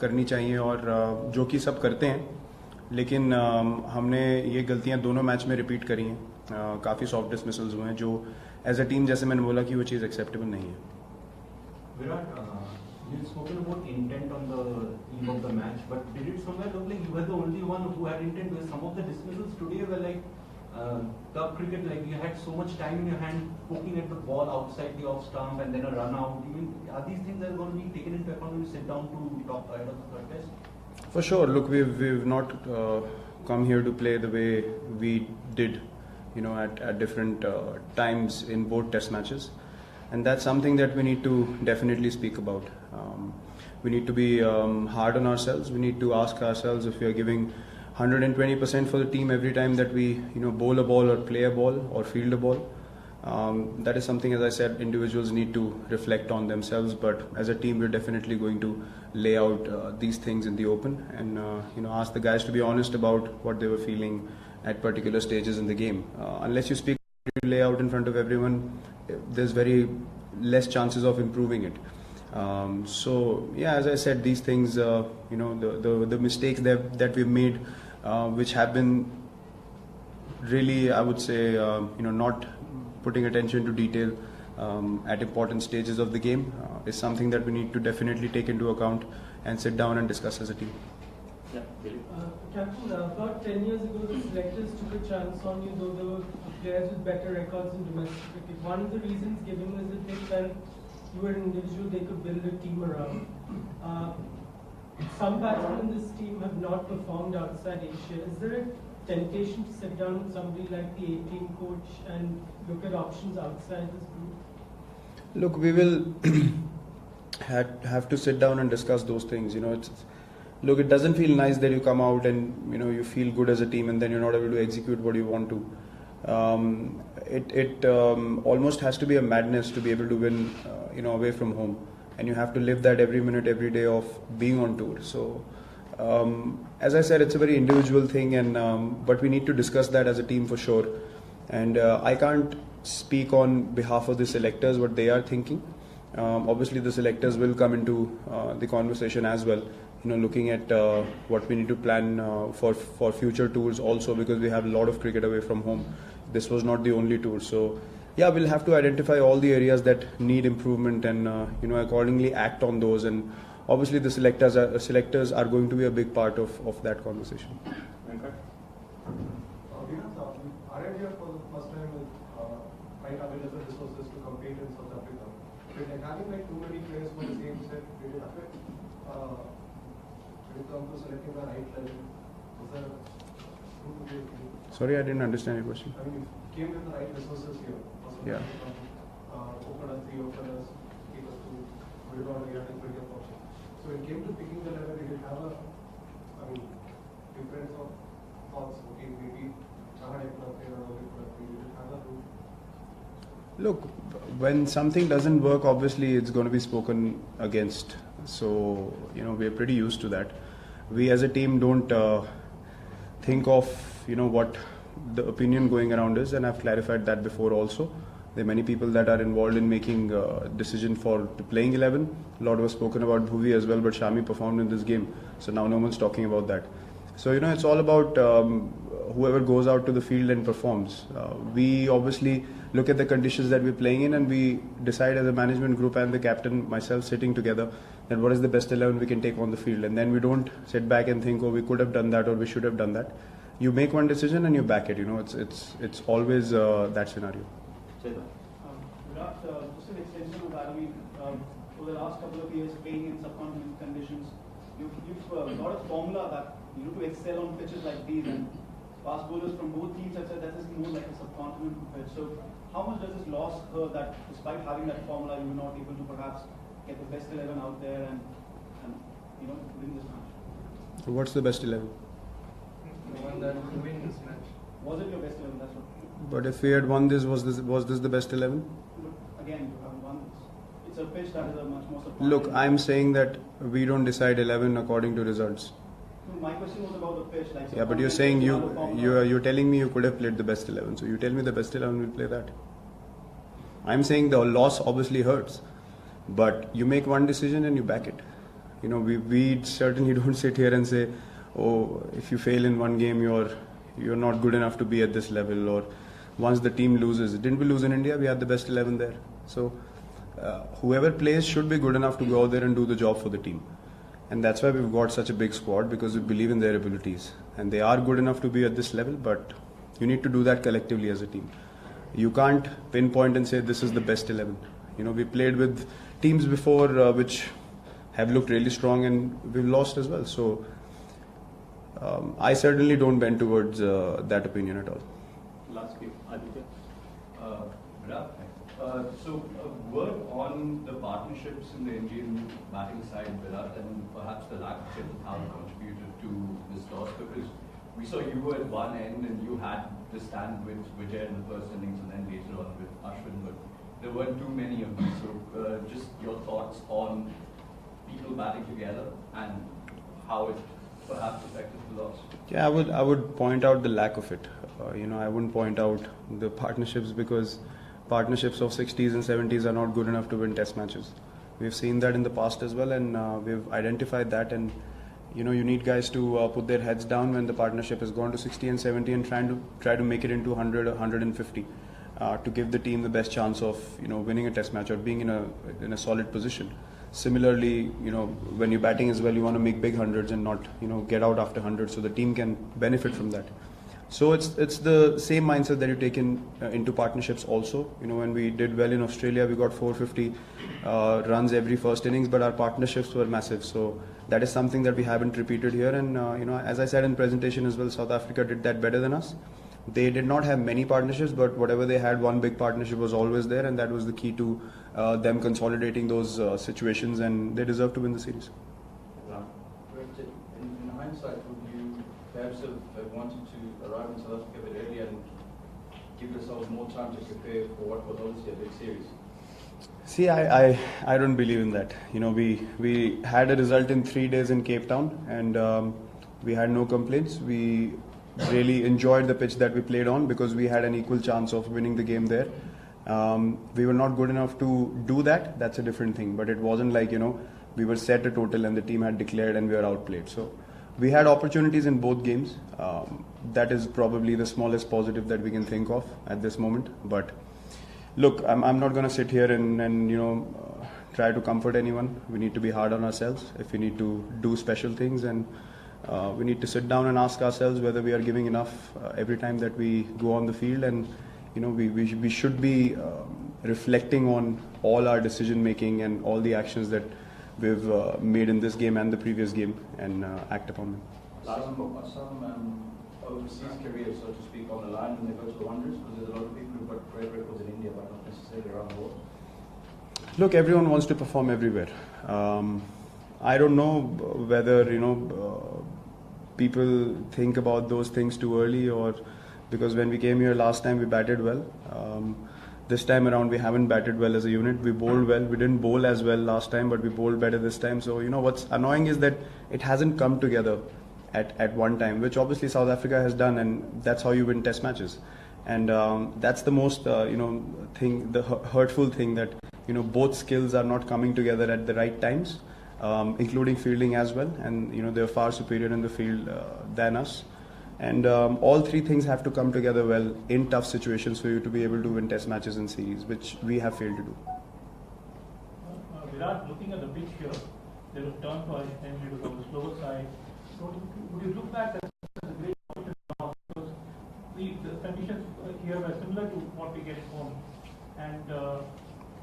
करनी चाहिए और जो कि सब करते हैं, लेकिन हमने ये गलतियां दोनों मैच में रिपीट करी हैं. काफ़ी सॉफ्ट डिसमिसल्स हुए हैं जो एज अ टीम, जैसे मैंने बोला, कि वो चीज़ एक्सेप्टेबल नहीं है. Virat, you've spoken about intent on the eve of the match, but did it somewhere look like you were the only one who had intent? Because some of the dismissals today were like club cricket, like you had so much time in your hand poking at the ball outside the off stump and then a run out. I mean, are these things that are going to be taken into account when you sit down to talk ahead of the third test? For sure. Look, we've not come here to play the way we did, at different times in both test matches. And that's something that we need to definitely speak about. We need to be hard on ourselves. We need to ask ourselves if we are giving 120% for the team every time that we bowl a ball or play a ball or field a ball. That is something, as I said, individuals need to reflect on themselves. But as a team, we're definitely going to lay out these things in the open and ask the guys to be honest about what they were feeling at particular stages in the game. Unless you speak, you lay out in front of everyone, there's very less chances of improving it. So yeah, as I said, these things, the mistakes that we've made, which have been really, I would say, not putting attention to detail at important stages of the game, is something that we need to definitely take into account and sit down and discuss as a team. Captain, about 10 years ago, the selectors took a chance on you, though there were players with better records in domestic cricket. One of the reasons given was that they felt you were an individual they could build a team around. Some batsmen in this team have not performed outside Asia. Is there a temptation to sit down with somebody like the A-team coach and look at options outside this group? Look, we will have to sit down and discuss those things. Look, it doesn't feel nice that you come out and you feel good as a team and then you're not able to execute what you want to. It almost has to be a madness to be able to win away from home, and you have to live that every minute, every day of being on tour. So as I said, it's a very individual thing, and but we need to discuss that as a team for sure. And I can't speak on behalf of the selectors what they are thinking. Obviously the selectors will come into the conversation as well, looking at what we need to plan for future tours also, because we have a lot of cricket away from home. This was not the only tour, so yeah, we'll have to identify all the areas that need improvement and accordingly act on those. And obviously the selectors are going to be a big part of that conversation. Aren't you for the first time with quite available resources to compete in South Africa? But having too many players for the same set, did it affect when it comes to selecting the right level? Was there Sorry, I didn't understand your question. I mean, you came with the right resources here. Yeah. Openers, 3 openers, keepers to build on the critical option. So when it came to picking the level, did it have a difference of thoughts? Okay, maybe Look, when something doesn't work, obviously it's going to be spoken against. So, we're pretty used to that. We as a team don't think of, what the opinion going around is, and I've clarified that before also. There are many people that are involved in making a decision for playing 11. A lot was spoken about Bhuvi as well, but Shami performed in this game. So now no one's talking about that. So, it's all about whoever goes out to the field and performs. We obviously look at the conditions that we're playing in, and we decide as a management group and the captain, myself, sitting together, that what is the best 11 we can take on the field. And then we don't sit back and think, oh, we could have done that or we should have done that. You make one decision and you back it. It's always that scenario. Virat, just an extension of that, over the last couple of years, playing in subcontinent conditions, you've got a formula that to excel on pitches like these, and fast bowlers from both teams have said that this is more like a subcontinent pitch. So how much does this loss hurt that despite having that formula, you were not able to perhaps get the best 11 out there and win this match? So what's the best 11? the one that would win this match? Was it your best 11? That's what. But if we had won this, was this the best 11? But again, you haven't won this. It's a pitch that is a much more subcontinent. Look, I'm saying that we don't decide 11 according to results. My question was about the pitch. Yeah, but you're saying you're telling me you could have played the best 11. So you tell me the best 11 will play that. I'm saying the loss obviously hurts, but you make one decision and you back it. You know, we certainly don't sit here and say, oh, if you fail in one game, you're not good enough to be at this level. Or once the team loses, didn't we lose in India? We had the best 11 there. So whoever plays should be good enough to go out there and do the job for the team. And that's why we've got such a big squad, because we believe in their abilities. And they are good enough to be at this level, but you need to do that collectively as a team. You can't pinpoint and say this is the best 11. You know, we played with teams before which have looked really strong and we've lost as well. So I certainly don't bend towards that opinion at all. Last game, Aditya. Virat, so a word on the partnerships in the Indian batting side, Virat, and perhaps the lack of it, how it contributed to this loss, because we saw you were at one end and you had the stand with Vijay in the first innings and then later on with Ashwin, but there weren't too many of these. So just your thoughts on people batting together and how it perhaps affected the loss. Yeah, I would point out the lack of it. You know, I wouldn't point out the partnerships, because partnerships of 60s and 70s are not good enough to win test matches. We've seen that in the past as well, and we've identified that. And you know, you need guys to put their heads down when the partnership has gone to 60 and 70 and try to make it into 100 or 150 to give the team the best chance of, you know, winning a test match or being in a solid position. Similarly, you know, when you're batting as well, you want to make big hundreds and not, you know, get out after 100, so the team can benefit from that. So it's the same mindset that you take into partnerships also. You know, when we did well in Australia, we got 450 runs every first innings, but our partnerships were massive. So that is something that we haven't repeated here. And you know, as I said in presentation as well, South Africa did that better than us. They did not have many partnerships, but whatever they had, one big partnership was always there, and that was the key to them consolidating those situations, and they deserve to win the series. In hindsight, would you perhaps have wanted to arrive in South Africa a bit earlier and give yourselves more time to prepare for what was obviously a big series? See, I don't believe in that. You know, we had a result in 3 days in Cape Town, and we had no complaints. We really enjoyed the pitch that we played on because we had an equal chance of winning the game there. We were not good enough to do that. That's a different thing. But it wasn't like, you know, we were set a total and the team had declared and we were outplayed. So we had opportunities in both games. That is probably the smallest positive that we can think of at this moment. But look, I'm not going to sit here and you know, try to comfort anyone. We need to be hard on ourselves. If we need to do special things, and we need to sit down and ask ourselves whether we are giving enough every time that we go on the field. And you know, we should be reflecting on all our decision making and all the actions that we've made in this game and the previous game, and act upon them. Some overseas careers, so to speak, on the line when they go to the Wanderers, because there's a lot of people who've got great records in India, but not necessarily around the world. Look, everyone wants to perform everywhere. I don't know whether, you know, people think about those things too early, or because when we came here last time we batted well. This time around we haven't batted well as a unit. We bowled well. We didn't bowl as well last time, but we bowled better this time. So, you know, what's annoying is that it hasn't come together at one time, which obviously South Africa has done, and that's how you win test matches. And that's the most, you know, thing, the hurtful thing, that, you know, both skills are not coming together at the right times, including fielding as well. And, you know, they're far superior in the field than us. And all three things have to come together well in tough situations for you to be able to win test matches and series, which we have failed to do. Virat, looking at the pitch here, there was turn for and it was on the slower side. So would you look back as a great opportunity, because the conditions here were similar to what we get at home, and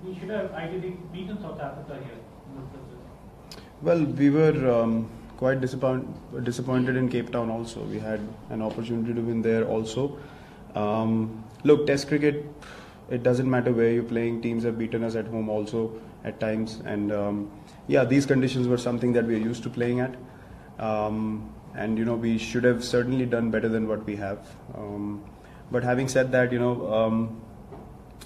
we should have ideally beaten South Africa here in this process? Well, we were quite disappointed in Cape Town also. We had an opportunity to win there also. Look, Test cricket, it doesn't matter where you're playing. Teams have beaten us at home also at times. And yeah, these conditions were something that we are used to playing at. And, you know, we should have certainly done better than what we have. But having said that, you know,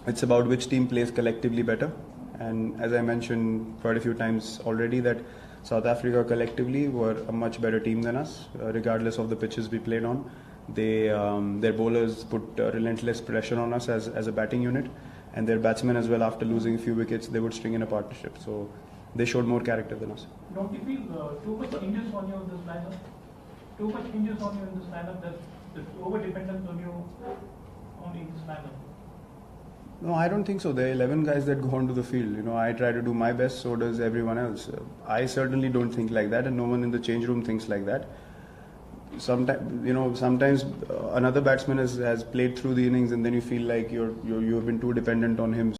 it's about which team plays collectively better. And as I mentioned quite a few times already, that South Africa collectively were a much better team than us, regardless of the pitches we played on. They, their bowlers put relentless pressure on us as a batting unit, and their batsmen as well, after losing a few wickets, they would string in a partnership. So they showed more character than us. Don't you feel too much hinges on you in this lineup? Too much hinges on you in this lineup that over dependence on you only in this lineup? No, I don't think so. There are 11 guys that go onto the field. I try to do my best, so does everyone else. I certainly don't think like that, and no one in the change room thinks like that. Sometimes another batsman has played through the innings, and then you feel like you have been too dependent on him.